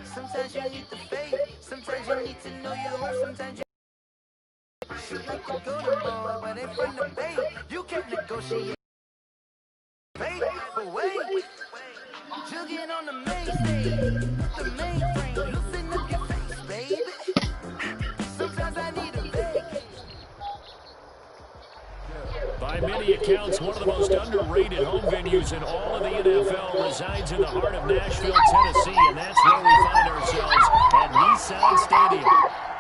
Sometimes you need the faith. Sometimes you need to know your home. Sometimes you shoot like a golden boy, but they from the bay. You can't negotiate. But wait, jugging on the main stage, the mainframe, loosen up your face, baby. Sometimes I need a vacate. By many accounts, one of the most underrated home venues in all of the NFL resides in the heart of Nashville, Tennessee, and that's where we find ourselves at Nissan Stadium.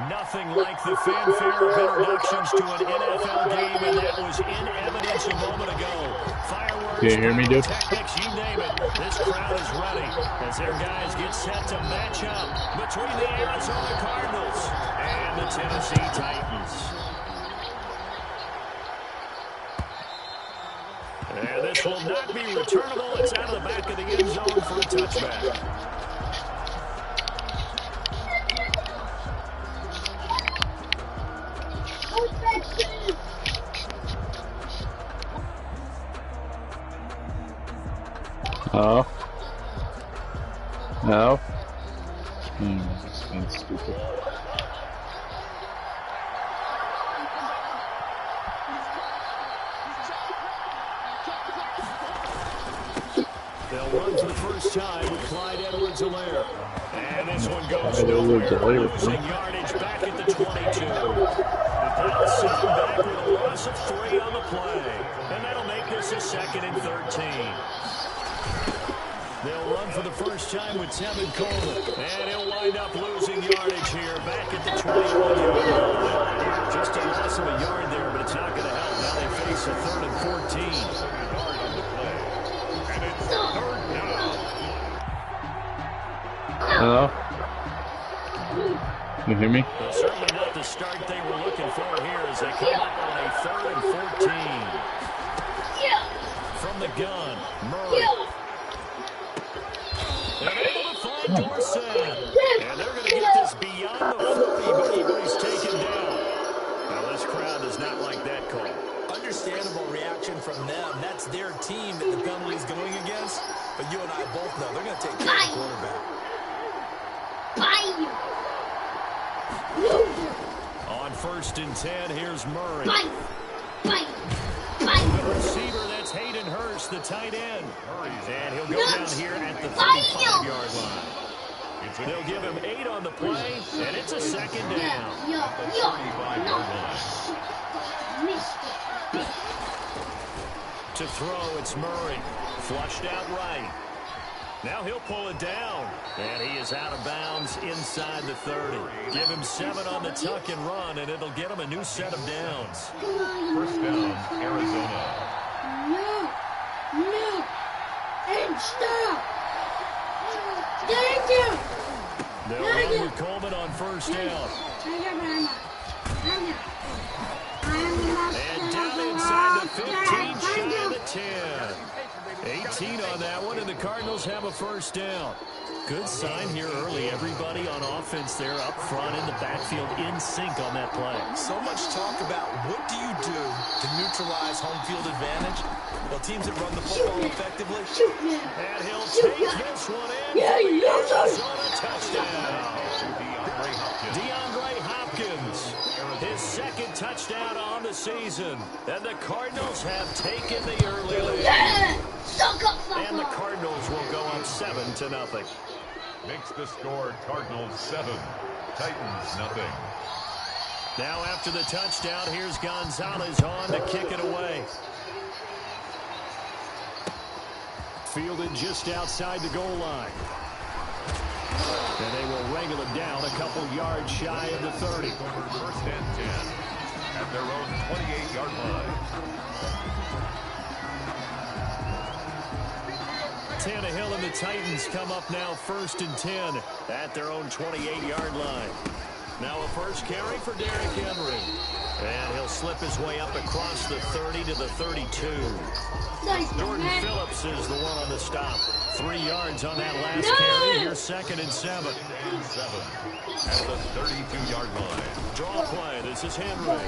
Nothing like the fanfare of introductions to an NFL game, and that was in evidence a moment ago. Fireworks, can you hear me, dude? techniques, you name it. This crowd is ready as their guys get set to match up between the Arizona Cardinals and the Tennessee Titans. And this will not be returnable. It's out of the back of the end zone for a touchback. Oh. No. This one's stupid. They'll run for the first time with Clyde Edwards-Helaire. And this one goes nowhere. Losing yardage back at the 22. They'll send him back with a loss of 3 on the play. And that'll make this a 2nd and 13. They'll run for the first time with Tevin Coleman. And he'll wind up losing yardage here back at the 21-yard line. Just a loss of a yard there, but it's not going to help. Now they face a 3rd and 14. Hello? Can you hear me? Well, certainly not the start they were looking for here as they come up on a 3rd and 14. From the gun, Murray. And able to find Dorsett. And they're going to get this beyond the 40 before he's taken down. Now, this crowd does not like that call. Understandable reaction from them. That's their team that the penalty is going against. But you and I both know they're going to take care of the quarterback. On 1st and 10, here's Murray. The receiver, that's Hayden Hurst, the tight end. And he'll go down here at the 35-yard line. They'll give him 8 on the play, and it's a 2nd down. To throw, it's Murray. Flushed out right. Now he'll pull it down. And he is out of bounds inside the 30. Give him 7 on the tuck and run, and it'll get him a new set of downs. First down, Arizona. No. And stop. Thank you. They'll run with Coleman on 1st down. And down inside the 15, shy of the 10. 18 on that one, and the Cardinals have a 1st down. Good sign here early. Everybody on offense there up front in the backfield in sync on that play. So much talk about what do you do to neutralize home field advantage? Well, teams that run the football effectively. And he'll take this one in. Arizona touchdown. DeAndre Hopkins. His 2nd touchdown on the season. And the Cardinals have taken the early lead. And the Cardinals will go up 7-0. Makes the score Cardinals 7, Titans nothing. Now after the touchdown, here's Gonzalez on to kick it away. Fielded just outside the goal line. And they will wrangle it down a couple yards shy of the 30. 1st and 10 at their own 28-yard line. Tannehill and the Titans come up now 1st and 10 at their own 28-yard line. Now a first carry for Derrick Henry. And he'll slip his way up across the 30 to the 32. Jordan Phillips is the one on the stop. 3 yards on that last carry. Here's 2nd and 7. At the 32-yard line. Draw play. This is Henry.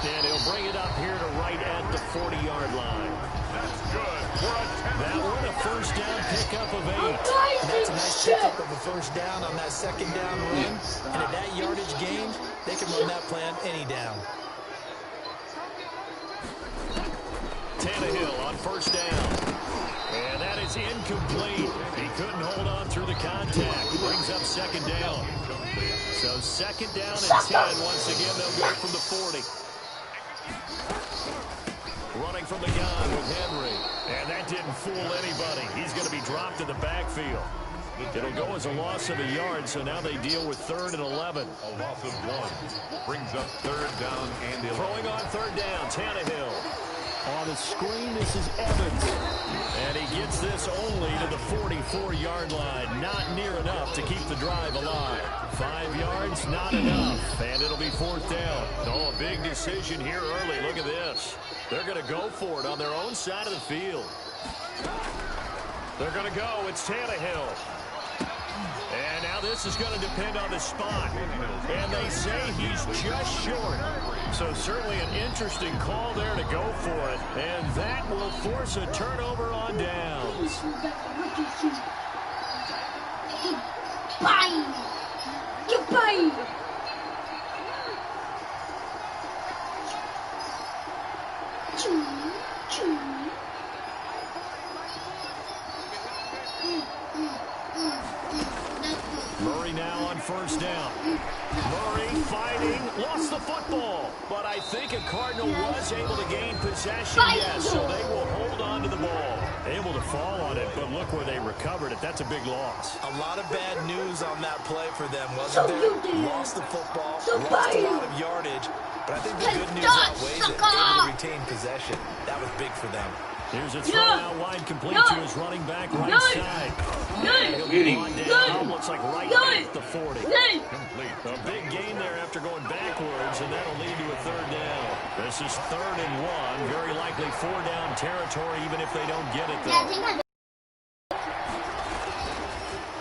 And he'll bring it up here to right at the 40-yard line. That's good for a 10. That one a first down pickup of 8. That's a nice pickup of a first down on that second down run. And at that yardage gain, they can run that play on any down. Tannehill on first down. And that is incomplete. He couldn't hold on through the contact. Brings up second down. So second down and 10. Once again, they'll go from the 40. Running from the gun with Henry. And that didn't fool anybody. He's going to be dropped in the backfield. It'll go as a loss of a yard, so now they deal with 3rd and 11. A loss of 1 brings up 3rd down and 11. Throwing on 3rd down, Tannehill. On the screen, this is Evans. And he gets this only to the 44-yard line. Not near enough to keep the drive alive. 5 yards, not enough. And it'll be 4th down. Oh, a big decision here early. Look at this. They're going to go for it on their own side of the field. They're going to go. It's Tannehill. And now this is going to depend on the spot. And they say he's just short. So certainly an interesting call there to go for it. And that will force a turnover on downs. Goodbye. Goodbye. Murray now on first down. Murray fighting, lost the football. But I think a Cardinal was able to gain possession, yes, so they will hold on to the ball. Able to fall on it, but look where they recovered it. That's a big loss. A lot of bad news on that play for them, wasn't there? Lost the football, lost a lot of yardage, but I think the good news outweighs it. Able to retain possession. That was big for them. Here's a throw out wide, complete to his running back right side. He'll be on down, looks like right at the 40. Complete. A big gain there after going backwards, and that'll lead to a 3rd down. This is 3rd and 1, very likely 4-down territory, even if they don't get it there.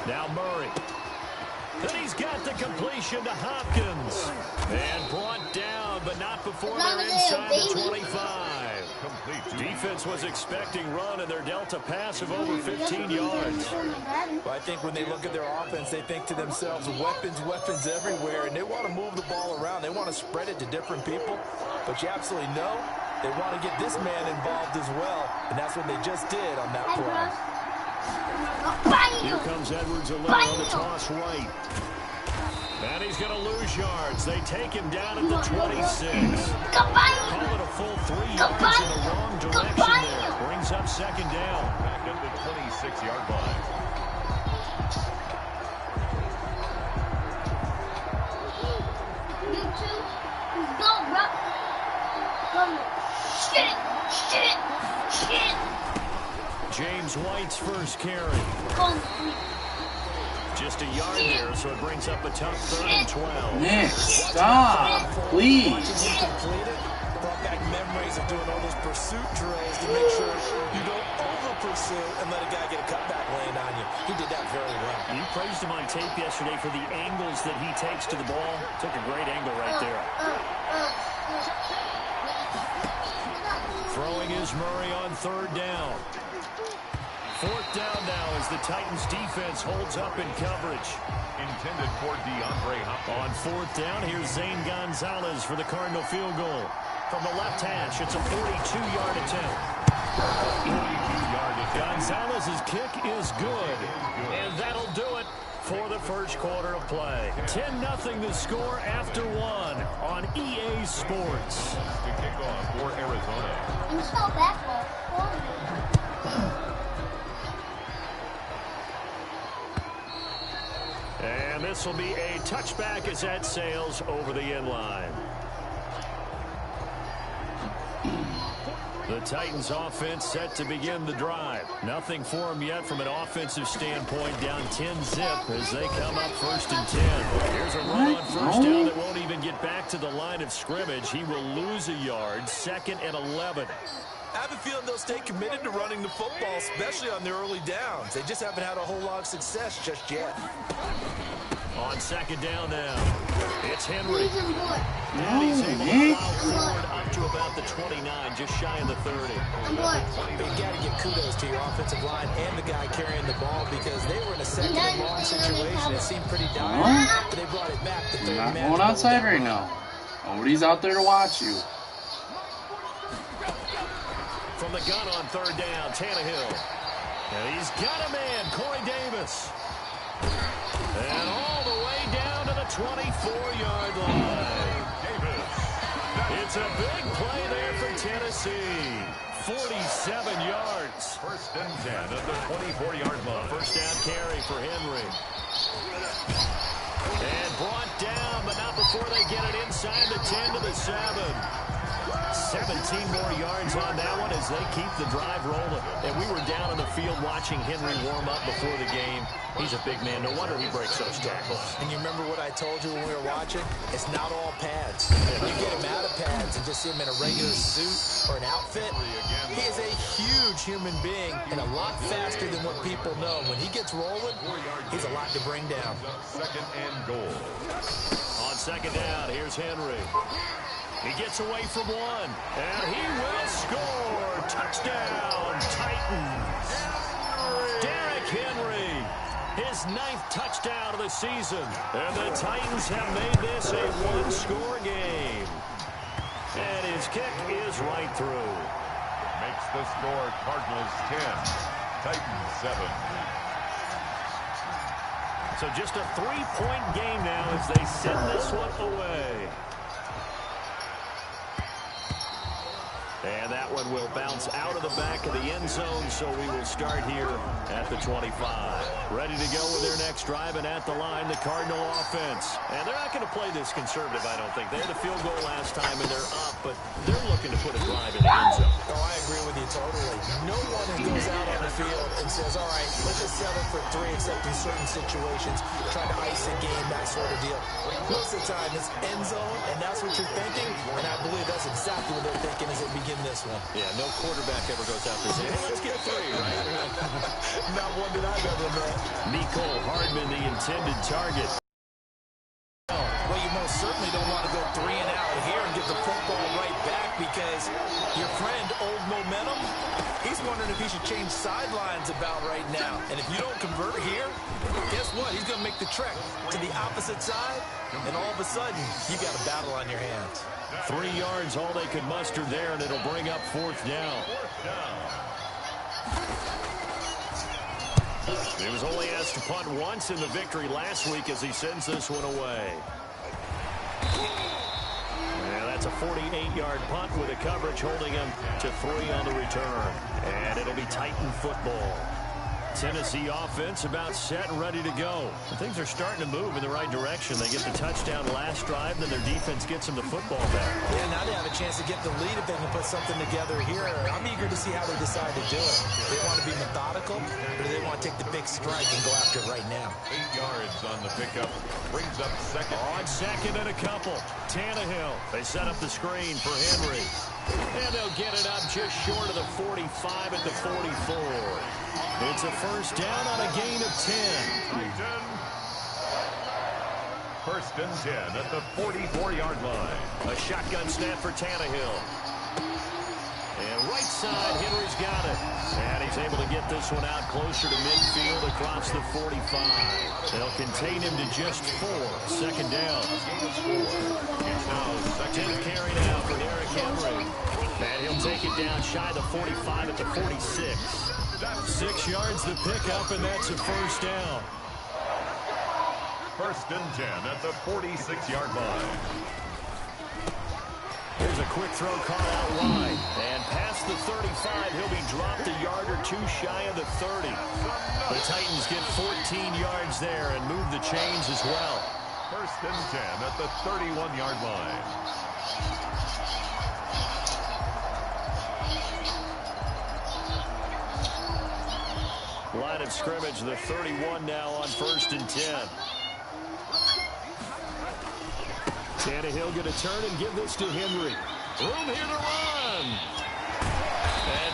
Now Murray. Then he's got the completion to Hopkins. And brought down, but not before they're inside the 25. Complete. Defense was expecting run, and their delta pass of over 15 yards. Well, I think when they look at their offense, they think to themselves, weapons, weapons everywhere, and they want to move the ball around. They want to spread it to different people, but you absolutely know they want to get this man involved as well, and that's what they just did on that play. Here comes Edwards on the toss right. And he's going to lose yards. They take him down at the 26. Call it a full 3 yards in the wrong direction there. Brings up second down. Back at the 26-yard line. James White's first carry. Just a yard there, so it brings up a tough 3rd and 12. Nick, stop, please. Brought back memories of doing all those pursuit drills to make sure you don't over-pursue and let a guy get a cutback land on you. He did that very well. You praised him on tape yesterday for the angles that he takes to the ball. Took a great angle right there. Throwing is Murray on 3rd down. 4th down now as the Titans defense holds up in coverage. Intended for DeAndre Hopkins. On 4th down, here's Zane Gonzalez for the Cardinal field goal. From the left hash, it's a 42-yard attempt. 42-yard attempt. Gonzalez's kick is good. And that'll do it for the first quarter of play. 10-0 the score after 1 on EA Sports. To kick off for Arizona. And this will be a touchback as that sails over the end line. The Titans offense set to begin the drive. Nothing for them yet from an offensive standpoint. Down 10-zip as they come up 1st and 10. Here's a run on 1st down that won't even get back to the line of scrimmage. He will lose a yard. 2nd and 11. I have a feeling they'll stay committed to running the football, especially on their early downs. They just haven't had a whole lot of success just yet. On second down now, it's Henry. And he's able to plow forward up to about the 29, just shy of the 30. You got to give kudos to your offensive line and the guy carrying the ball because they were in a second and long situation. It seemed pretty dire, but they brought it back. The third You're not man going outside right now. Nobody's out there to watch you. From the gun on third down, Tannehill. And he's got a man, Corey Davis. And all the way down to the 24-yard line. It's a big play there for Tennessee. 47 yards. First and 10 at the 24-yard line. First down carry for Henry. And brought down, but not before they get it inside the 10 to the 7. 17 more yards on that one as they keep the drive rolling. And we were down on the field watching Henry warm up before the game. He's a big man. No wonder he breaks those tackles. And you remember what I told you when we were watching? It's not all pads. When you get him out of pads and just see him in a regular suit or an outfit, he is a huge human being and a lot faster than what people know. When he gets rolling, he's a lot to bring down. Second and goal. On second down, here's Henry. He gets away from one, and he will score. Touchdown, Titans. Derrick Henry, his 9th touchdown of the season. And the Titans have made this a one-score game. And his kick is right through. Makes the score Cardinals 10, Titans 7. So just a 3-point game now as they send this one away. And that one will bounce out of the back of the end zone, so we will start here at the 25. Ready to go with their next drive, and at the line, the Cardinal offense. And they're not going to play this conservative, I don't think. They had a field goal last time, and they're up, but they're looking to put a drive in the end zone. Oh, I agree with you totally. No one who goes out on the field and says, all right, let's just settle for 3, except in certain situations, try to ice a game, that sort of deal. Most of the time, it's end zone, and that's what you're thinking, and I believe that's exactly what they're thinking as they begin this one. Yeah, no quarterback ever goes out there saying, hey, let's get 3, right? Not one that I've ever met. Nicole Hardman, the intended target. Well, you most certainly don't want to go 3 and out here and get the football right back because your friend, Old Momentum, he's wondering if he should change sidelines about right now. And if you don't convert here, guess what? He's going to make the trek to the opposite side, and all of a sudden, you got a battle on your hands. 3 yards, all they could muster there, and it'll bring up 4th down. He was only asked to punt once in the victory last week as he sends this one away. Yeah, that's a 48-yard punt with a coverage holding him to 3 on the return. And it'll be Titan football. Tennessee offense about set and ready to go. And things are starting to move in the right direction. They get the touchdown last drive, then their defense gets them the football back. Yeah, now they have a chance to get the lead if they can put something together here. I'm eager to see how they decide to do it. They want to be methodical, or do they want to take the big strike and go after it right now? 8 yards on the pickup. Brings up second. On second and a couple. Tannehill. They set up the screen for Henry. And they'll get it up just short of the 45 at the 44. It's a first down on a gain of 10. First and 10 at the 44-yard line. A shotgun snap for Tannehill. And right side, Henry's got it. And he's able to get this one out closer to midfield across the 45. They'll contain him to just 4. Second down. Now, 10th carry now for Derrick Henry. And he'll take it down shy of the 45 at the 46. 6 yards the pickup, and that's a first down. First and 10 at the 46-yard line. Here's a quick throw caught out wide. And past the 35, he'll be dropped a yard or 2 shy of the 30. The Titans get 14 yards there and move the chains as well. First and 10 at the 31-yard line. Line of scrimmage, the 31 now on first and 10. Tannehill going to turn and give this to Henry. Room here to run.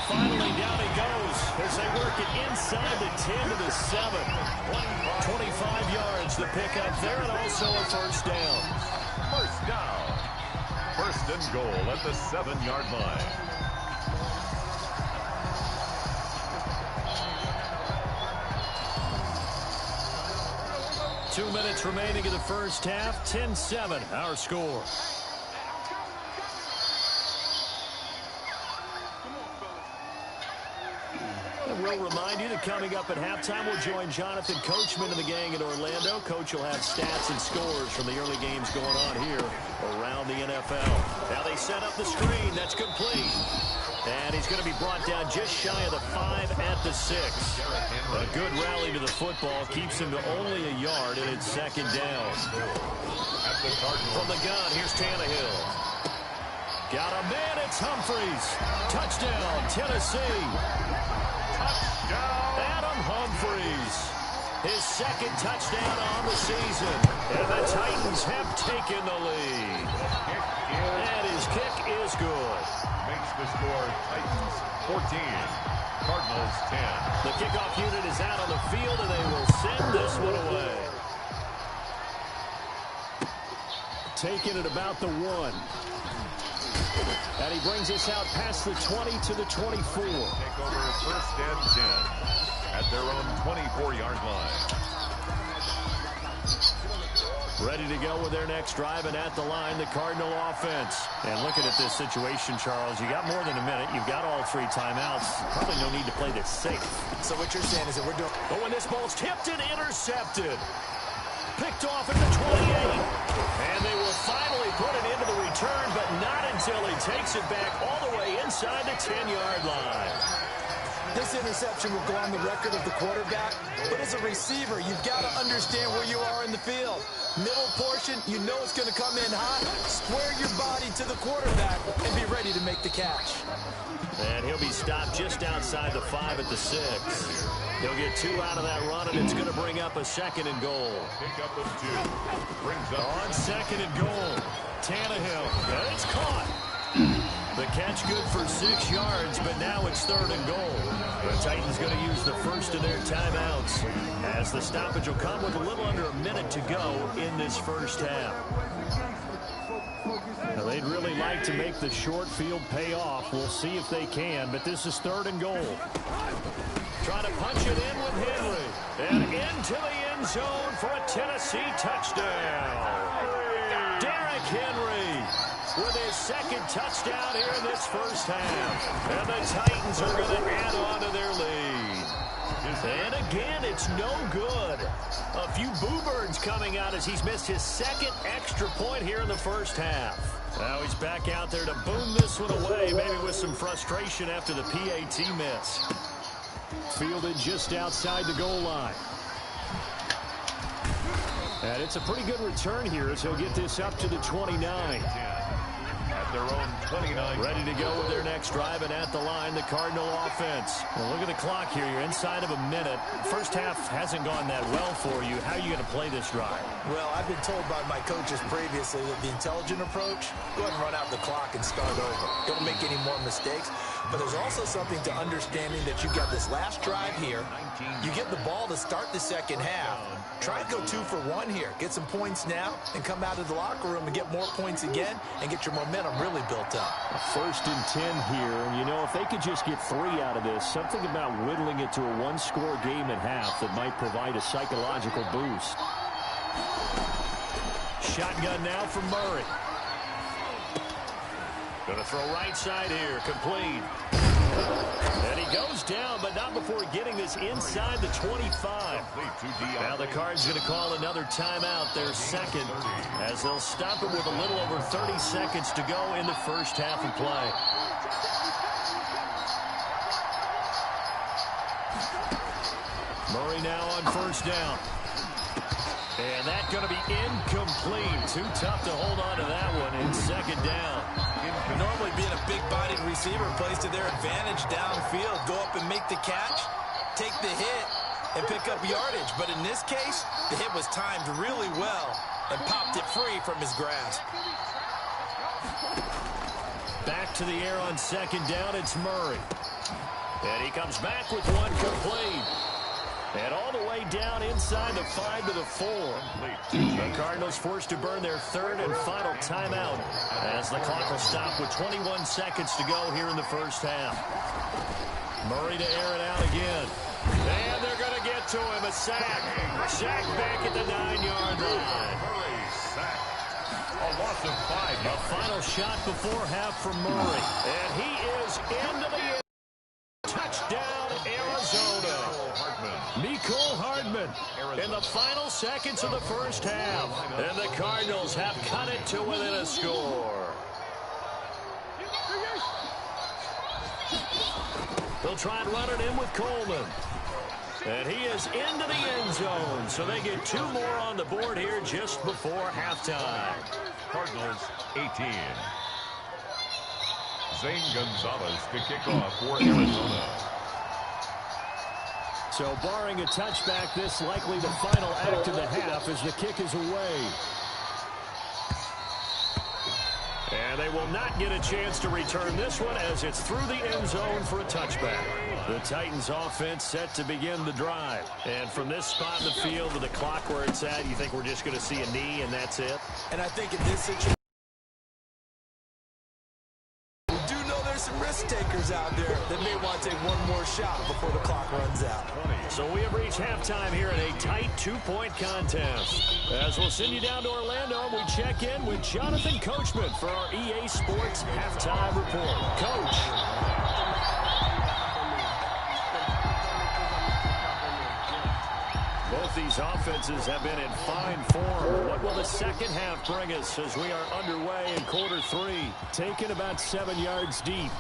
finally down he goes as they work it inside the 10 to the 7. 25 yards the pickup there, and also a first down. First down. First and goal at the 7-yard line. Two minutes remaining in the first half. 10-7, our score. We'll remind you that coming up at halftime, we'll join Jonathan Coachman and the gang in Orlando. Coach will have stats and scores from the early games going on here around the NFL. Now they set up the screen. That's complete. And he's going to be brought down just shy of the 5 at the 6. A good rally to the football keeps him to only a yard, and it's second down. From the gun, here's Tannehill. Got a man, it's Humphries. Touchdown, Tennessee. Adam Humphries, his second touchdown on the season, and the Titans have taken the lead. And his kick is good. Makes the score Titans 14, Cardinals 10. The kickoff unit is out on the field, and they will send this one away. Taking it about the 1. And he brings us out past the 20 to the 24. Take over first and 10 at their own 24-yard line. Ready to go with their next drive, and at the line, the Cardinal offense. And looking at this situation, Charles, you got more than a minute. You've got all 3 timeouts. Probably no need to play this safe. So what you're saying is that we're doing... But when this ball's tipped and intercepted, picked off at the 28. And they will finally put it into the return, but not until he takes it back all the way inside the 10-yard line. This interception will go on the record of the quarterback, but as a receiver, you've got to understand where you are in the field. Middle portion, you know it's going to come in hot. Square your body to the quarterback and be ready to make the catch. And he'll be stopped just outside the 5 at the 6. He'll get 2 out of that run, and it's going to bring up a second and goal. Pick up of 2. Brings up On second and goal, Tannehill. And it's caught. The catch good for 6 yards, but now it's third and goal. The Titans going to use the first of their timeouts, as the stoppage will come with a little under a minute to go in this first half. Now, they'd really like to make the short field pay off. We'll see if they can, but this is third and goal. Trying to punch it in with Henry. And into the end zone for a Tennessee touchdown. Derrick Henry with his second touchdown here in this first half. And the Titans are going to add on to their lead. And again, it's no good. A few boo-birds coming out as he's missed his second extra point here in the first half. Now he's back out there to boom this one away, maybe with some frustration after the PAT miss. Fielded just outside the goal line. And it's a pretty good return here as he'll get this up to the 29. at their own 29. Ready to go with their next drive, and at the line, the Cardinal offense. Well, look at the clock here. You're inside of a minute. First half hasn't gone that well for you. How are you going to play this drive? Well, I've been told by my coaches previously that the intelligent approach, go ahead and run out the clock and start over. Don't make any more mistakes. But there's also something to understanding that you got this last drive here. You get the ball to start the second half. Try and go 2 for 1 here. Get some points now and come out of the locker room and get more points again and get your momentum really built up. First and 10 here. And, you know, if they could just get 3 out of this, something about whittling it to a 1-score game at half that might provide a psychological boost. Shotgun now from Murray. Going to throw right side here. Complete. And he goes down, but not before getting this inside the 25. Now the Cards going to call another timeout, their second, as they'll stop it with a little over 30 seconds to go in the first half of play. Murray now on first down. And that's going to be incomplete. Too tough to hold on to that one in second down. Normally being a big-bodied receiver plays to their advantage downfield. Go up and make the catch, take the hit, and pick up yardage. But in this case, the hit was timed really well and popped it free from his grasp. Back to the air on second down, it's Murray. And he comes back with one complete. And all the way down inside the 5 to the 4. The Cardinals forced to burn their third and final timeout as the clock will stop with 21 seconds to go here in the first half. Murray to air it out again. And they're going to get to him. A sack. Sack back at the 9-yard line. A loss of 5. A final shot before half from Murray. And he is into the end. Touchdown, Arizona. Mecole Hardman in the final seconds of the first half. And the Cardinals have cut it to within a score. They'll try and run it in with Coleman. And he is into the end zone. So they get 2 more on the board here just before halftime. Cardinals 18. Zane Gonzalez to kick off for Arizona. So barring a touchback, this likely the final act of the half as the kick is away. And they will not get a chance to return this one as it's through the end zone for a touchback. The Titans offense set to begin the drive. And from this spot in the field with the clock where it's at, you think we're just going to see a knee and that's it? And I think in this situation, we do know there's some risk takers out there that may want to take one more shot before the clock runs out. So we have reached halftime here in a tight 2-point contest. As we'll send you down to Orlando, we check in with Jonathan Coachman for our EA Sports Halftime Report. Coach. Both these offenses have been in fine form. What will the second half bring us as we are underway in quarter 3? Taken about 7 yards deep.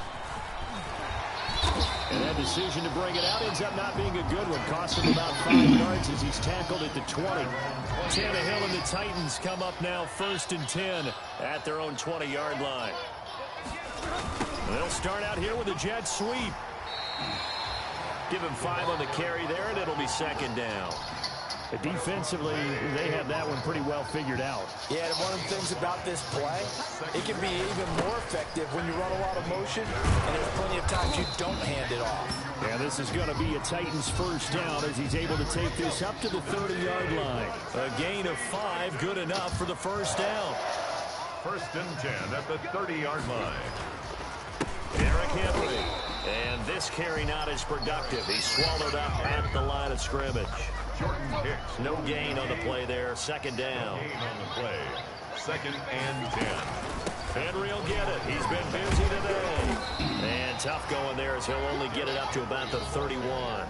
And that decision to bring it out ends up not being a good one. Cost him about 5 yards as he's tackled at the 20. Tannehill and the Titans come up now 1st and 10 at their own 20-yard line. They'll start out here with a jet sweep. Give him 5 on the carry there, and it'll be 2nd down. Defensively, they have that one pretty well figured out. Yeah, and one of the things about this play, it can be even more effective when you run a lot of motion, and there's plenty of times you don't hand it off. Yeah, this is going to be a Titans first down as he's able to take this up to the 30-yard line. A gain of 5, good enough for the first down. 1st and 10 at the 30-yard line. Derrick Henry. And this carry not as productive. He's swallowed up at the line of scrimmage. Jordan Hicks. No gain on the play there. 2nd down. Gain on the play. 2nd and 10. Henry will get it. He's been busy today. And tough going there as he'll only get it up to about the 31.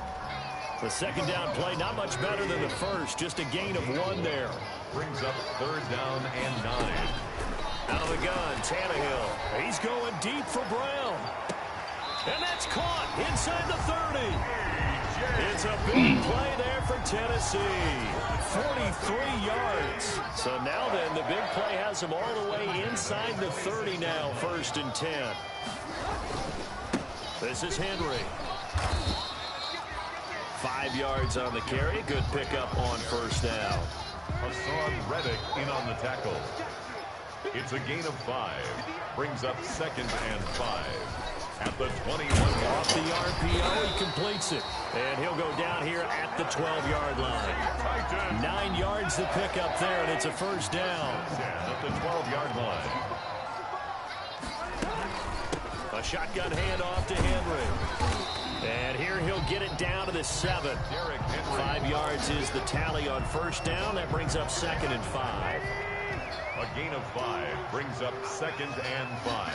The 2nd down play not much better than the first. Just a gain of 1 there. Brings up 3rd down and 9. Out of the gun, Tannehill. He's going deep for Brown. And that's caught inside the 30. It's a big play there for Tennessee. 43 yards. So now then, the big play has him all the way inside the 30 now, 1st and 10. This is Henry. 5 yards on the carry. Good pickup on 1st down. Hassan Reddick in on the tackle. It's a gain of 5. Brings up 2nd and 5. At the 21. Off the RPO, he completes it. And he'll go down here at the 12-yard line. 9 yards to pick up there, and it's a 1st down. At the 12-yard line. A shotgun handoff to Henry. And here he'll get it down to the 7. 5 yards is the tally on 1st down. That brings up 2nd and 5. A gain of 5 brings up 2nd and 5.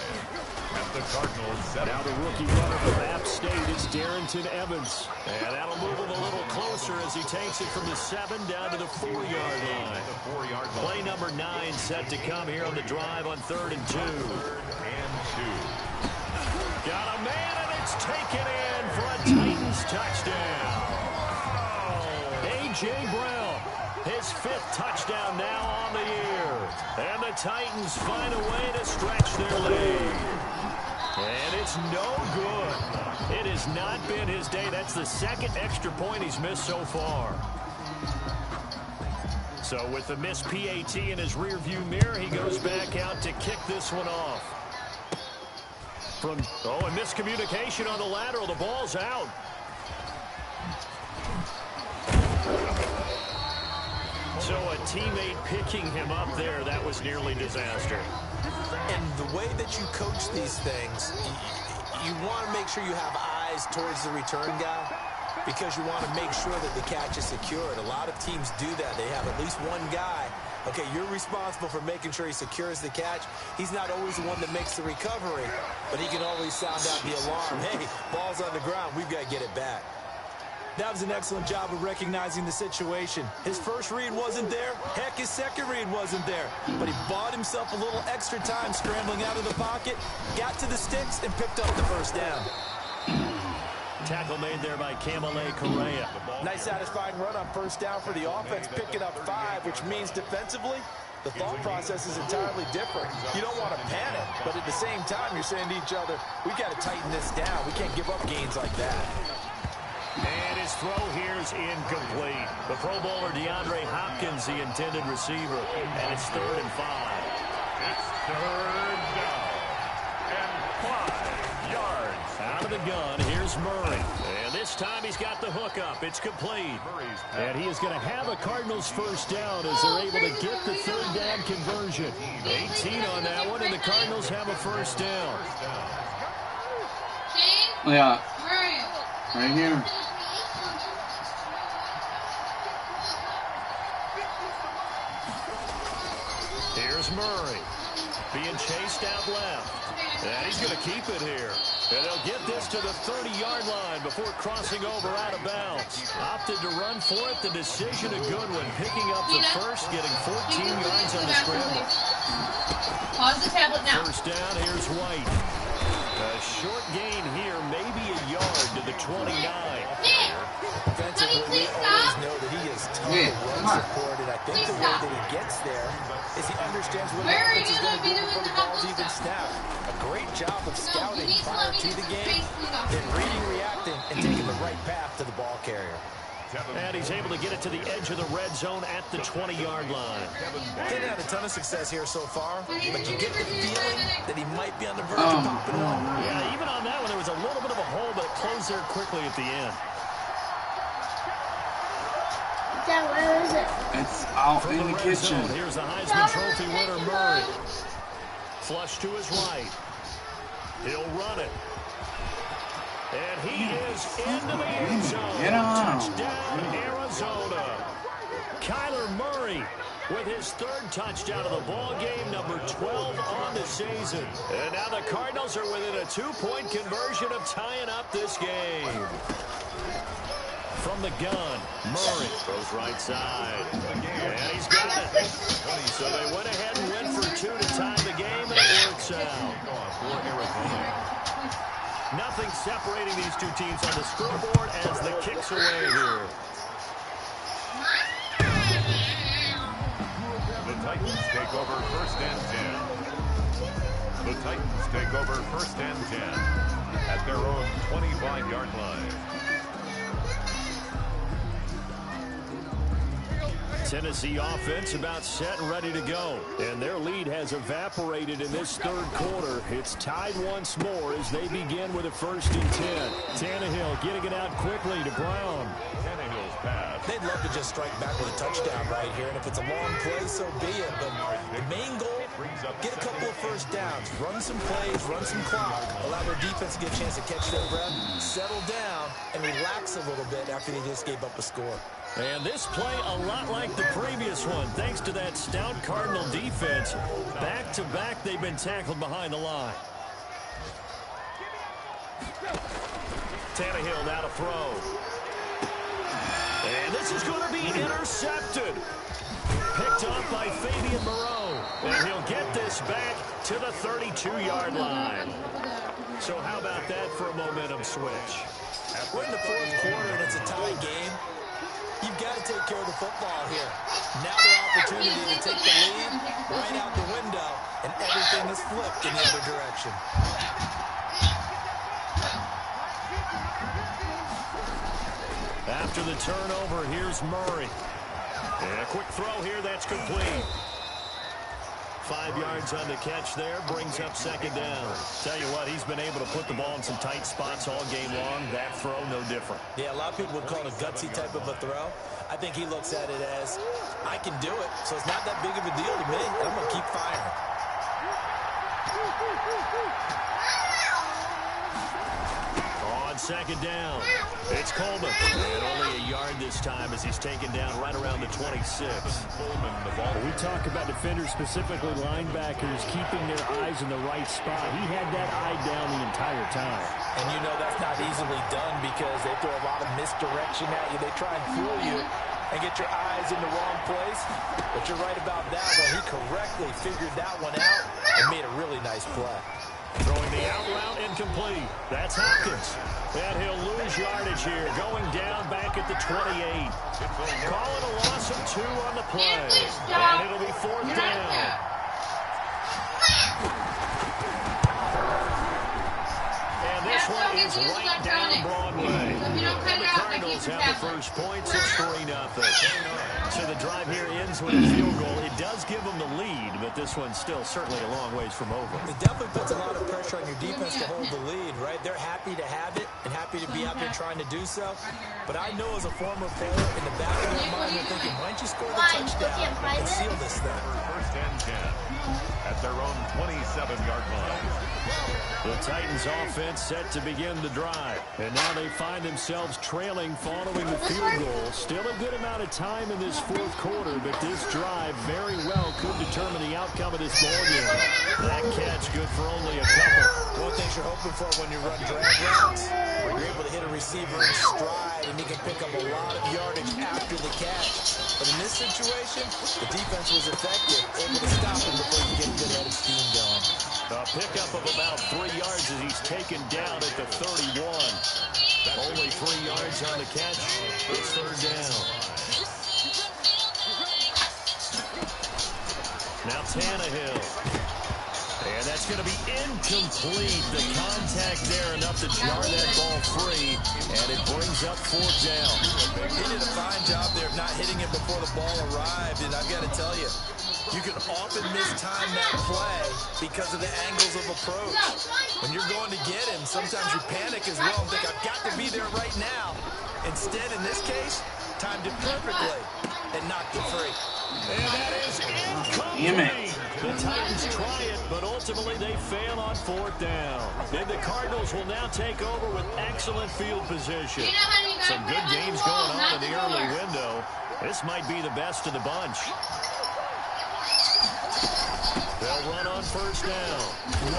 At the Cardinals 7. Now the rookie runner from App State is Darrington Evans. And that'll move him a little closer as he takes it from the 7 down to the 4-yard line. The 4-yard line. Play number 9 set to come here on the drive on 3rd and 2. 3rd and 2. Got a man, and it's taken in for a Titans touchdown. A.J. Brown, his 5th touchdown now on the year. And the Titans find a way to stretch their lead. And it's no good. It has not been his day. That's the 2nd extra point he's missed so far. So with the missed PAT in his rearview mirror, he goes back out to kick this one off. A miscommunication on the lateral. The ball's out. So a teammate picking him up there, that was nearly disaster. And the way that you coach these things, you want to make sure you have eyes towards the return guy because you want to make sure that the catch is secured. A lot of teams do that. They have at least one guy. Okay, you're responsible for making sure he secures the catch. He's not always the one that makes the recovery, but he can always sound out the alarm. Hey, ball's on the ground. We've got to get it back. That was an excellent job of recognizing the situation. His first read wasn't there. Heck, his second read wasn't there. But he bought himself a little extra time scrambling out of the pocket, got to the sticks, and picked up the first down. Tackle made there by Kamale Correa. Nice satisfying run on first down for the offense, picking up 5, which means defensively, the thought process is entirely different. You don't want to panic, but at the same time, you're saying to each other, we've got to tighten this down. We can't give up gains like that. And his throw here is incomplete. The Pro Bowler DeAndre Hopkins, the intended receiver. And it's 3rd and 5. It's 3rd down and 5 yards. Out of the gun, here's Murray. And this time he's got the hook up. It's complete. And he is going to have a Cardinals first down as they're able to get the 3rd down conversion. 18 on that one, and the Cardinals have a first down. Yeah. Right here. Here's Murray being chased out left. And he's going to keep it here. And they'll get this to the 30-yard line before crossing over out of bounds. Opted to run for it. The decision a good one. Picking up the first, getting 14 yards on the scramble. Pause the tablet now. First down, here's White. A short gain here, maybe a yard to the 29. Defensively, we always know that he is tough to run support, and I think the way that he gets there is he understands what the offense is going to do before the ball's even snapped. A great job of scouting prior to the game, then reading, reacting, and taking the right path to the ball carrier. And he's able to get it to the edge of the red zone at the 20-yard line. Didn't have a ton of success here so far, but you get the feeling that he might be on the verge of popping one. Yeah, even on that one, there was a little bit of a hole, but it closed there quickly at the end. Dad, where is it? It's out From in the kitchen. Zone, here's the Heisman Trophy winner, Murray. Flush to his right. He'll run it. And he is into the end zone. Get on. Touchdown, Arizona. Kyler Murray with his 3rd touchdown of the ball game, number 12 on the season. And now the Cardinals are within a 2-point conversion of tying up this game. From the gun, Murray throws right side. And he's got it. So they went ahead and went for 2 to tie the game, and it works out. Nothing separating these two teams on the scoreboard as the kick's away here. The Titans take over 1st and 10. The Titans take over 1st and 10 at their own 25-yard line. Tennessee offense about set and ready to go. And their lead has evaporated in this 3rd quarter. It's tied once more as they begin with a 1st and 10. Tannehill getting it out quickly to Brown. Tannehill's pass. They'd love to just strike back with a touchdown right here, and if it's a long play, so be it. But the main goal, get a couple of first downs, run some plays, run some clock, allow their defense to get a chance to catch their breath, settle down, and relax a little bit after they just gave up a score. And this play a lot like the previous one, thanks to that stout Cardinal defense. Back-to-back, they've been tackled behind the line. Tannehill now to throw. And this is going to be intercepted. Picked off by Fabian Moreau. And he'll get this back to the 32-yard line. So how about that for a momentum switch? We're in the 4th quarter, and it's a tie game. You've got to take care of the football here. Now their opportunity to take the lead right out the window, and everything is flipped in the other direction. After the turnover, here's Murray. And a quick throw here, that's complete. 5 yards on the catch there, brings up second down. Tell you what, he's been able to put the ball in some tight spots all game long. That throw, no different. Yeah, a lot of people would call it a gutsy type of a throw. I think he looks at it as, I can do it, so it's not that big of a deal to me. I'm going to keep firing. On second down, it's Coleman. And only a yard this time as he's taken down right around the 26. Coleman, the ball. We talk about defenders, specifically linebackers, keeping their eyes in the right spot. He had that eye down the entire time. And you know that's not easily done because they throw a lot of misdirection at you. They try and fool you and get your eyes in the wrong place. But you're right about that one. He correctly figured that one out and made a really nice play. Throwing the out route incomplete. That's Hopkins. And he'll lose yardage here. Going down back at the 28. Calling a loss of 2 on the play. And it'll be 4th down. And this one is right down Broadway. And the Cardinals have the first points. It's 3-0. So the drive here ends with a field goal. It does give them the lead, but this one's still certainly a long ways from over. It definitely puts a lot of pressure on your defense to hold the lead, right? They're happy to have it and happy to be out there trying to do so. But I know as a former player, in the back of their mind, they're thinking, why don't you score the touchdown and seal this thing? First and 10 at their own 27-yard line. The Titans offense set to begin the drive. And now they find themselves trailing following the field goal. Still a good amount of time in this 4th quarter, but this drive very well could determine the outcome of this ball game. That catch good for only a couple. One thing you're hoping for when you run drag routes, you're able to hit a receiver in stride and he can pick up a lot of yardage after the catch. But in this situation, the defense was effective, able to stop him before you get a good head of steam going. A pickup of about 3 yards as he's taken down at the 31. Only 3 yards on the catch. It's 3rd down. Now Tannehill. And that's going to be incomplete. The contact there enough to jar that ball free. And it brings up 4th down. He did a fine job there of not hitting it before the ball arrived. And I've got to tell you, you can often mistime that play because of the angles of approach. When you're going to get him, sometimes you panic as well and think, I've got to be there right now. Instead, in this case, timed it perfectly and knocked it free. And that is incomplete. Damn it. The Titans try it, but ultimately they fail on 4th down. And the Cardinals will now take over with excellent field position. Some good games going on in the early window. This might be the best of the bunch. They'll run on 1st down.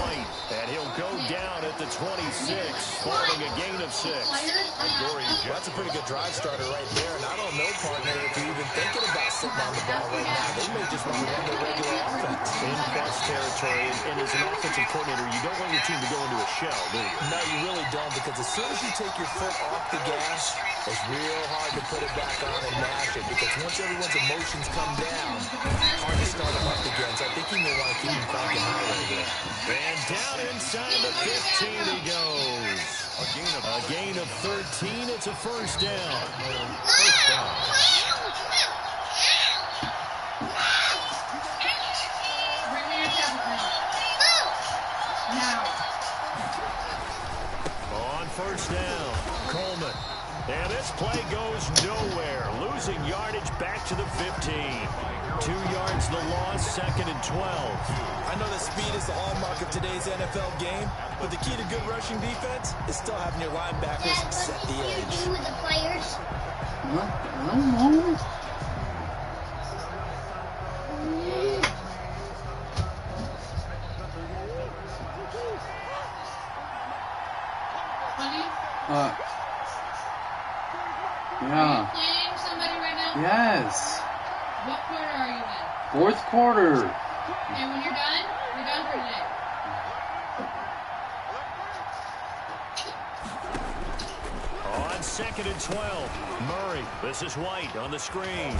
White, and he'll go down at the 26, following a gain of 6. Well, that's a pretty good drive starter right there, and I don't know, partner, if you're even thinking about sitting on the ball right now. They may just want to run their regular offense. In best territory, and as an offensive coordinator, you don't want your team to go into a shell, do you? No, you really don't, because as soon as you take your foot off the gas, it's real hard to put it back on and mash it, because once everyone's emotions come down, it's hard to start them up again. So I think you may want to keep him cranking high right here. And down inside the 15 he goes. A gain of 13. It's a 1st down. First down. Bring me your tablet now. On 1st down, Coleman. And this play goes nowhere. Losing yardage back to the 15. 2 yards the loss, 2nd and 12. I know that speed is the hallmark of today's NFL game, but the key to good rushing defense is still having your linebackers set the edge. With the players. I don't know. Honey, Yeah. are you playing somebody right now? Yes. What quarter are you in? 4th quarter. And when you're done for today. On 2nd and 12, Murray. This is White on the screen.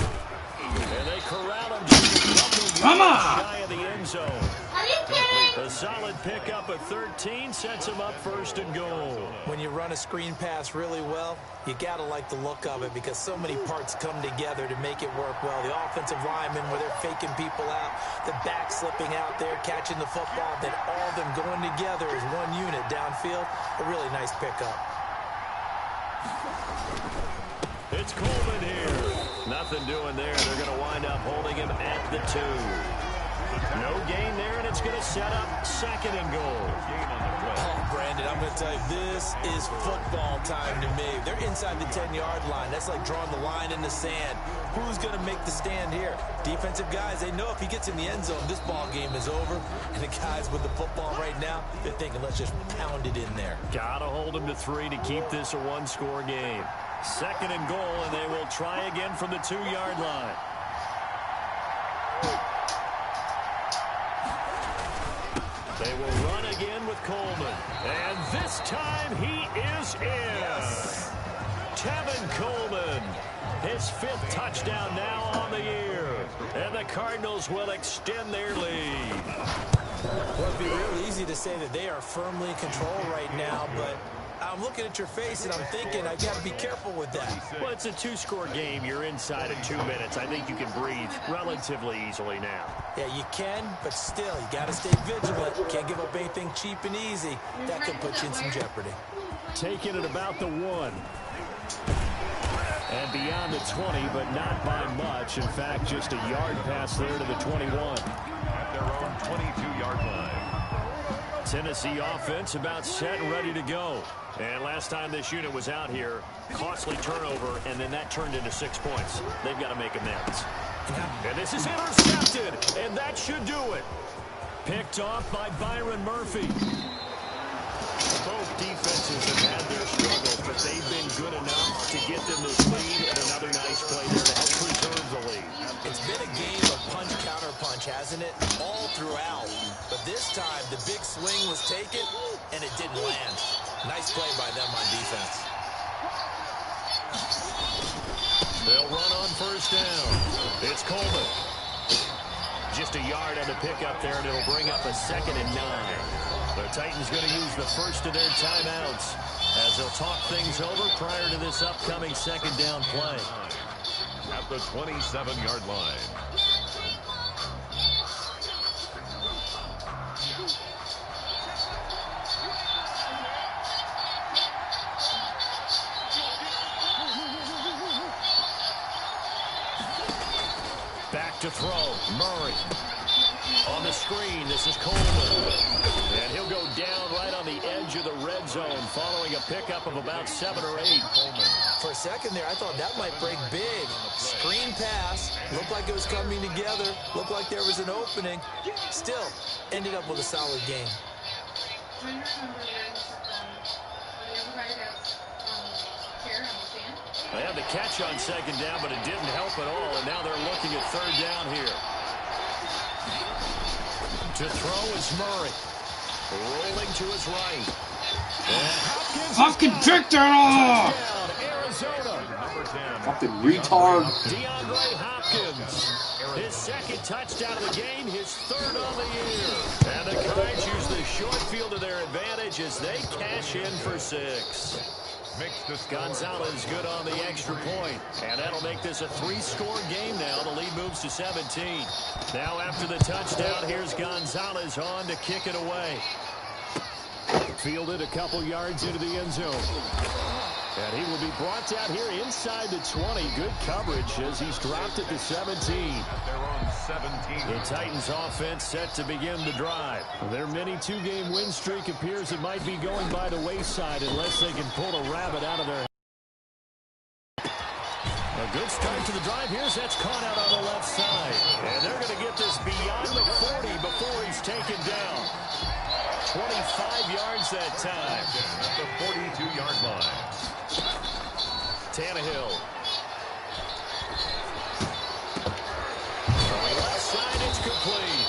And they corral him just a couple Come yards on! shy of the end zone. Are you kidding? The A solid pickup of 13 sets him up first and goal. When you run a screen pass really well, you got to like the look of it because so many parts come together to make it work well. The offensive linemen where they're faking people out, the back slipping out there, catching the football, then all of them going together as one unit downfield. A really nice pickup. It's Coleman here. Nothing doing there. They're going to wind up holding him at the 2. No gain there, and it's going to set up second and goal. Oh, Brandon, I'm going to tell you, this is football time to me. They're inside the 10-yard line. That's like drawing the line in the sand. Who's going to make the stand here? Defensive guys, they know if he gets in the end zone, this ball game is over. And the guys with the football right now, they're thinking, let's just pound it in there. Got to hold him to 3 to keep this a one-score game. Second and goal, and they will try again from the 2-yard line. They will run again with Coleman. And this time he is in. Yes. Tevin Coleman. His 5th touchdown now on the year. And the Cardinals will extend their lead. Well, it'd be real easy to say that they are firmly in control right now, but I'm looking at your face and I'm thinking I've got to be careful with that. Well, it's a 2-score game. You're inside of 2 minutes. I think you can breathe relatively easily now. Yeah, you can, but still, you got to stay vigilant. Can't give up anything cheap and easy. That could put you in some jeopardy. Taking it about the 1. And beyond the 20, but not by much. In fact, just a yard pass there to the 21. At their own 22-yard line. Tennessee offense about set and ready to go. And last time this unit was out here, costly turnover, and then that turned into 6 points. They've got to make amends. And this is intercepted, and that should do it. Picked off by Byron Murphy. Both defenses have had their struggles, but they've been good enough to get them this lead, and another nice play there to help preserve the lead. It's been a game of punch-counter-punch, hasn't it? All throughout. But this time, the big swing was taken, and it didn't land. Nice play by them on defense. They'll run on first down. It's Coleman. Just a yard on the pickup there, and it'll bring up a 2nd and 9. The Titans going to use the first of their timeouts as they'll talk things over prior to this upcoming 2nd down play. At the 27-yard line. Back to throw. Murray. On the screen, this is Coleman. And he'll go down right on the edge of the red zone following a pickup of about 7 or 8. Coleman. For a second there, I thought that might break big. Screen pass. Looked like it was coming together. Looked like there was an opening. Still, ended up with a solid game. They had the catch on 2nd down, but it didn't help at all, and now they're looking at 3rd down here. To throw is Murray. Rolling to his right. And Hopkins Fucking pick that off! Arizona. Fucking retard. DeAndre Hopkins. His 2nd touchdown of the game, his 3rd on the year. And the Cards use the short field to their advantage as they cash in for 6. Gonzalez good on the extra point, and that'll make this a 3-score game now. The lead moves to 17. Now after the touchdown, here's Gonzalez on to kick it away. Fielded a couple yards into the end zone. And he will be brought down here inside the 20. Good coverage as he's dropped it to 17. They're on 17. The Titans offense set to begin the drive. Their mini 2-game win streak appears it might be going by the wayside unless they can pull a rabbit out of their. A good start to the drive. Here's that's caught out on the left side. And they're going to get this beyond the 40 before he's taken down. 25 yards that time. At the 42-yard line. Tannehill. On the left side, it's complete.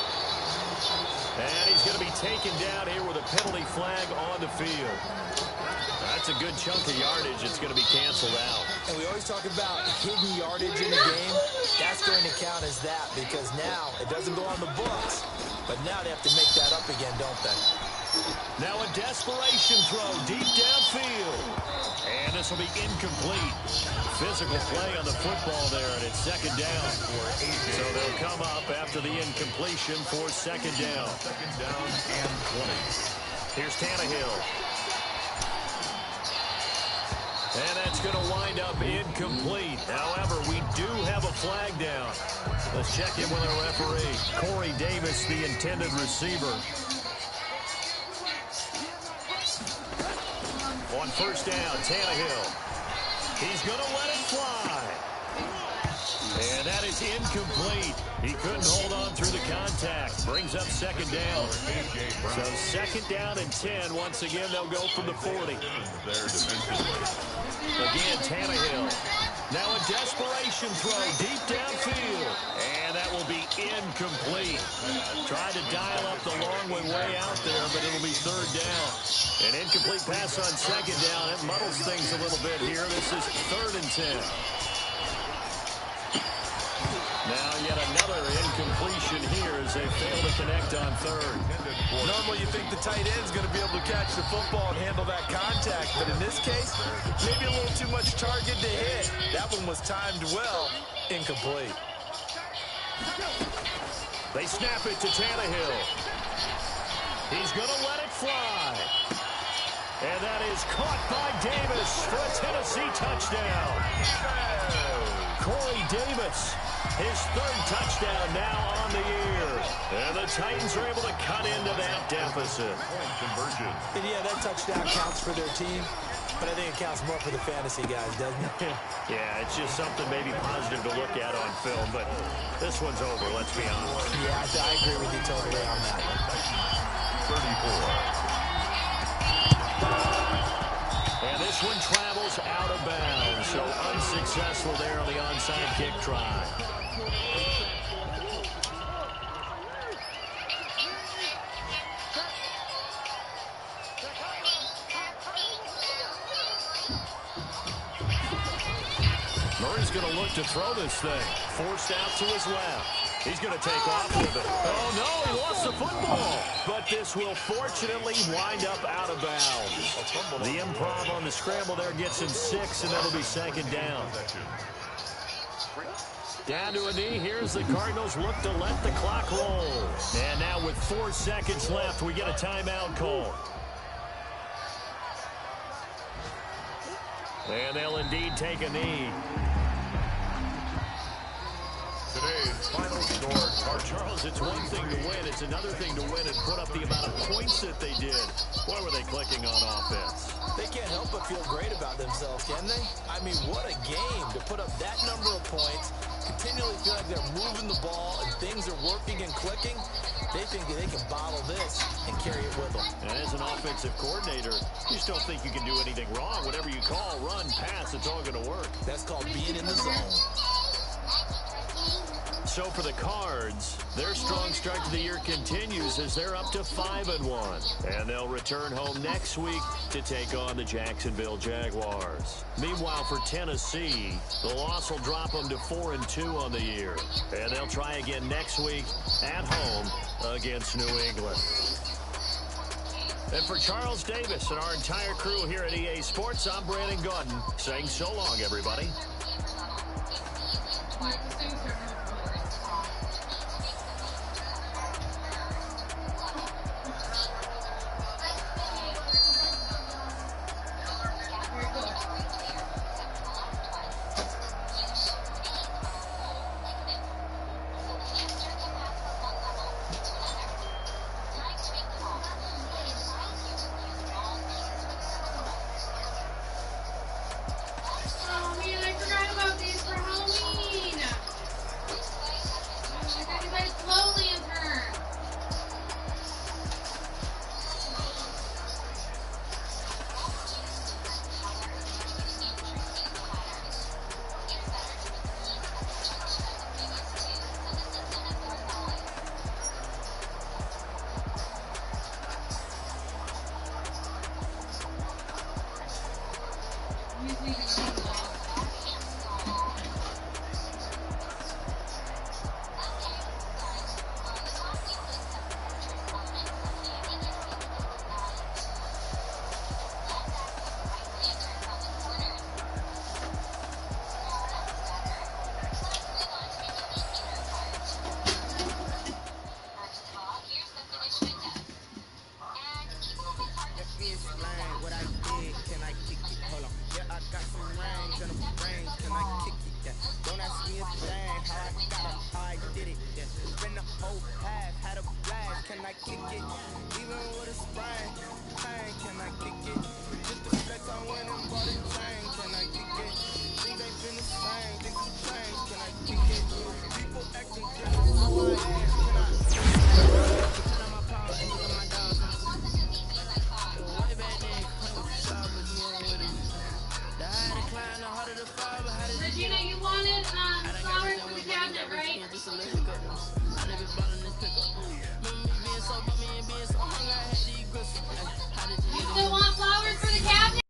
And he's going to be taken down here with a penalty flag on the field. That's a good chunk of yardage. It's going to be canceled out. And we always talk about hidden yardage in the game. That's going to count as is that, because now it doesn't go on the books, but now they have to make that up again, don't they? Now a desperation throw deep downfield. And this will be incomplete. Physical play on the football there, and it's second down. So they'll come up after the incompletion for second down. Second down and 20. Here's Tannehill. And that's going to wind up incomplete. However, we do have a flag down. Let's check in with our referee. Corey Davis, the intended receiver. On first down, Tannehill. He's going to let it fly. And that is incomplete. He couldn't hold on through the contact. Brings up second down. So second down and 10. Once again, they'll go from the 40. Again, Tannehill. Now a desperation throw deep downfield. And that will be incomplete. Tried to dial up the long way out there, but it'll be third down. An incomplete pass on second down. It muddles things a little bit here. This is third and 10. Now yet another incompletion here as they fail to connect on third. Normally you think the tight end's going to be able to catch the football and handle that contact, but in this case, maybe a little too much target to hit. That one was timed well. Incomplete. They snap it to Tannehill. He's going to let it fly. And that is caught by Davis for a Tennessee touchdown. Corey Davis, his third touchdown now on the year. And the Titans are able to cut into that deficit. Conversion. And yeah, that touchdown counts for their team, but I think it counts more for the fantasy guys, doesn't it? Yeah, it's just something maybe positive to look at on film, but this one's over, let's be honest. Yeah, I agree with you totally on that one. 34. And this one travels out of bounds, so unsuccessful there on the onside kick try. Murray's going to look to throw this thing. Forced out to his left. He's going to take off with it. Oh, no, he lost the football. But this will fortunately wind up out of bounds. The improv on the scramble there gets him 6, and that'll be second down. Down to a knee. Here's the Cardinals look to let the clock roll. And now with 4 seconds left, we get a timeout call. And they'll indeed take a knee. Today's final score, Charles, it's one thing to win. It's another thing to win and put up the amount of points that they did. Boy, were they clicking on offense. They can't help but feel great about themselves, can they? I mean, what a game to put up that number of points, continually feel like they're moving the ball and things are working and clicking. They think that they can bottle this and carry it with them. And as an offensive coordinator, you just don't think you can do anything wrong. Whatever you call, run, pass, it's all going to work. That's called being in the zone. So for the Cards, their strong start to the year continues as they're up to 5-1. And they'll return home next week to take on the Jacksonville Jaguars. Meanwhile, for Tennessee, the loss will drop them to 4-2 on the year. And they'll try again next week at home against New England. And for Charles Davis and our entire crew here at EA Sports, I'm Brandon Gaudin saying so long, everybody. You still want flowers for the cabinet?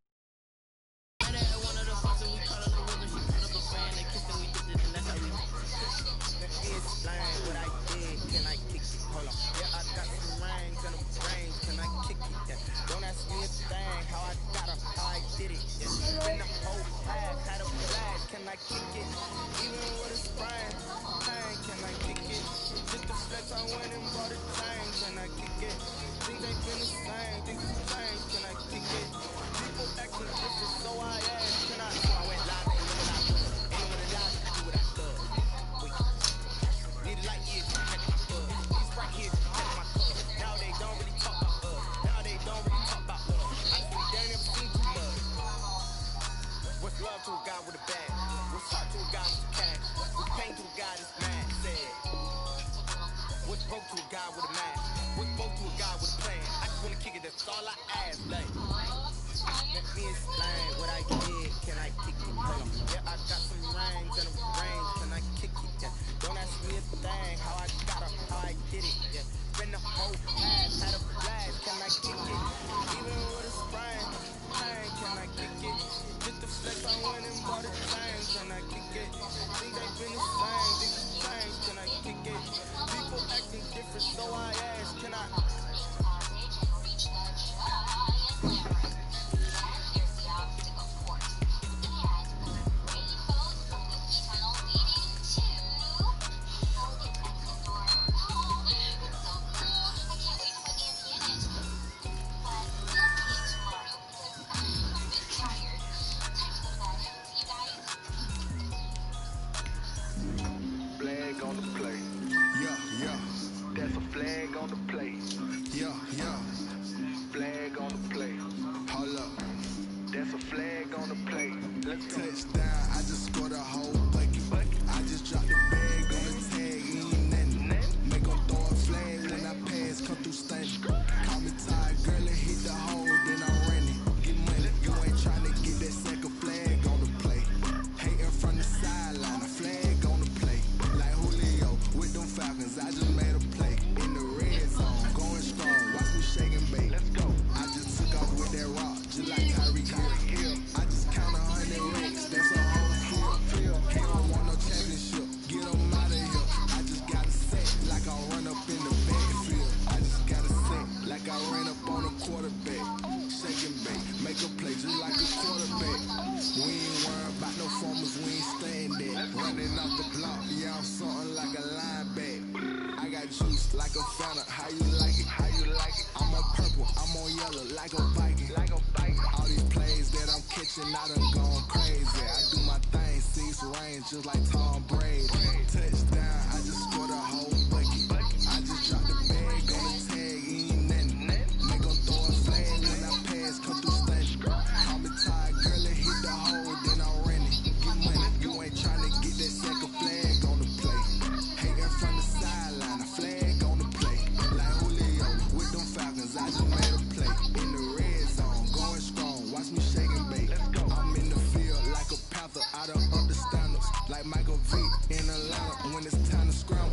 Flag on the play. Yeah, yeah. That's a flag on the play. Yeah, yeah. Flag on the play. Hold up. That's a flag on the play. Let's go. Touchdown. I just scored a whole bucket. I just dropped the bag on the tag. Ain't nothing. Make 'em throw a flag when I pass. Come through stunning. Call me tired, girl, and hit the hole. Then I'm running. Get money. You ain't trying to get that second flag on the play. Hating from the sideline. A flag on the play. Like Julio with them Falcons. I just made a play. In the red zone. Going strong. Watch me shake and bake. Let's go. I just took off with that rock. Just like Tyreek Hill. I just count 100 racks. That's a whole field. He don't want no championship. Get him out of here. I just got a set. Like I run up in the backfield. I just got a set. Like I ran up on a quarterback. Shake and bake. Make a play just like a quarterback. We ain't worried about no formers. We ain't staying there. Running off the block. Yeah, I'm something like a lineback. I got juice like a Fanta. How you like it? How you like it? I'm on purple. I'm on yellow like a Viking. Like a Viking. All these plays that I'm catching, I done gone crazy. I do my thing, 6 range just like Tom Brady. Touchdown, I just scored a whole bucket. I just dropped the bag on the tag, ain't nothing. Make 'em throw a flag when I pass, come through stunning. Call me tired, girl, and hit the hole, then I'm running. Get money, you ain't trying to get that second flag on the play. Hating from the sideline, a flag on the play. Like Julio with them Falcons, I just made a play. In the red zone, going strong, watch me shake and bake. I'm in the field like a panther, out of the standards. Like Michael Vick in Atlanta when it's time to scramble.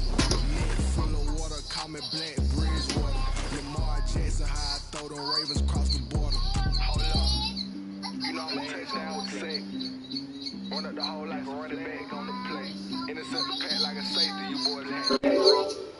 Neck full of water, call me Black Bridgewater. Lamar Jackson, how I throw them Ravens cross the border. Hold up, you know I'm a touchdown with the sack. Run up the hole like a running back on the play. Intercept the pack like a safety, you boys ain't.